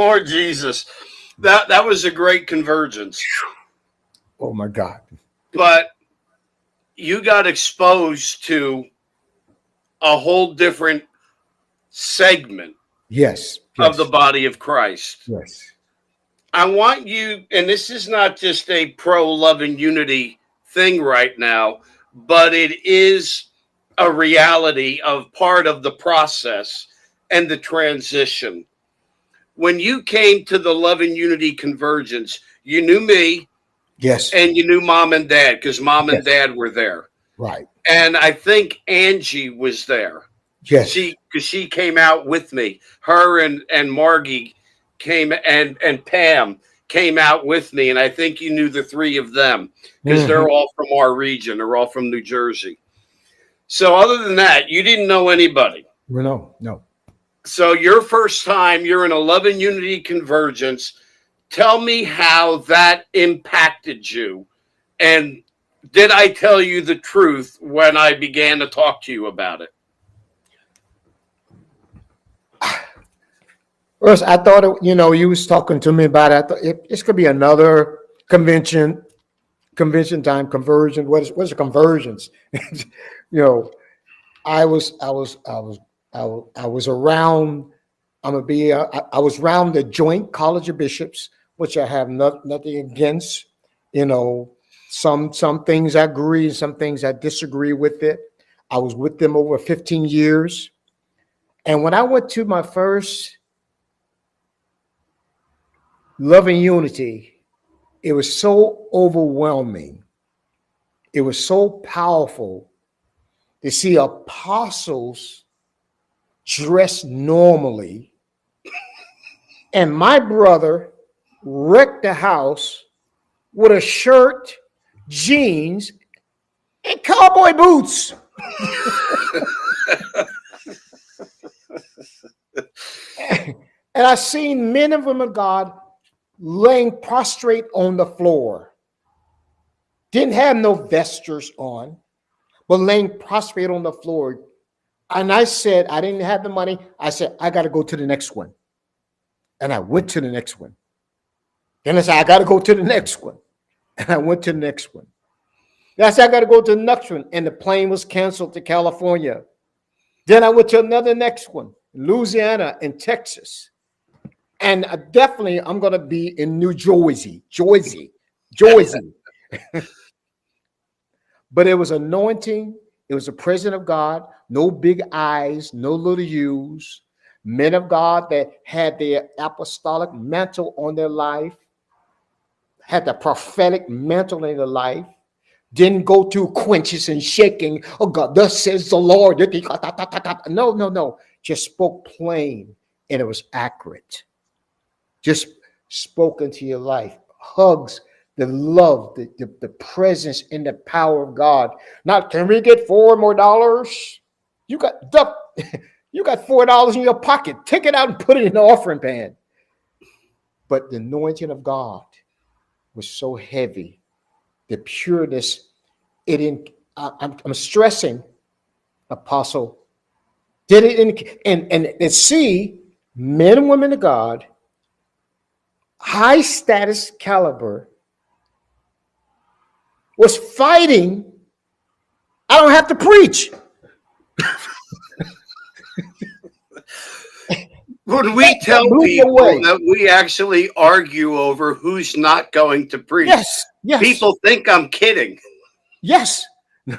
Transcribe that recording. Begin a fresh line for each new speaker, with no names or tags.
Lord Jesus. That was a great convergence.
Oh my God.
But you got exposed to a whole different segment
Yes.
of the
Yes.
body of Christ.
Yes.
I want you, and this is not just a pro love and unity thing right now, but it is a reality of part of the process and the transition. When you came to the Love and Unity Convergence, you knew me
Yes.
and you knew mom and dad because mom and
Yes.
dad were there.
Right.
And I think Angie was there.
Yes.
Because she came out with me. Her and Margie came and Pam came out with me, and I think you knew the three of them because
Hmm.
they're all from our region. They're all from New Jersey. So other than that, you didn't know anybody.
No. No.
So your first time, you're in a Love and Unity Convergence. Tell me how that impacted you, and did I tell you the truth when I began to talk to you about it?
First, I thought you was talking to me about it. I thought this could be another convention time conversion. What is a convergence? you know, I was around. I'm gonna be. I was around the Joint College of Bishops, which I have nothing against. You know, some things I agree, some things I disagree with it. I was with them over 15 years, and when I went to my first Love and Unity, it was so overwhelming. It was so powerful to see apostles dressed normally, and my brother wrecked the house with a shirt, jeans, and cowboy boots. And I seen men and women of God laying prostrate on the floor. Didn't have no vestures on, but laying prostrate on the floor. And I said, I didn't have the money. I said, I got to go to the next one. And I went to the next one. Then I said, I got to go to the next one. And I went to the next one. Then I said, I got to go to the next one. And the plane was canceled to California. Then I went to another next one, Louisiana and Texas. And definitely I'm going to be in New Jersey. But it was anointing. It was the presence of God. No big eyes, no little U's. Men of God that had their apostolic mantle on their life, had the prophetic mantle in their life, didn't go through quenches and shaking. Oh God, thus says the Lord. No. Just spoke plain and it was accurate. Just spoke into your life. Hugs, the love, the presence and the power of God. Not, can we get $4 more? You got you got $4 in your pocket. Take it out and put it in the offering pan. But the anointing of God was so heavy. The pureness, it in I'm stressing, Apostle, did it in and see men and women of God, high status caliber, was fighting. I don't have to preach.
When we tell people that we actually argue over who's not going to preach,
yes.
people think I'm kidding.
Yes. No.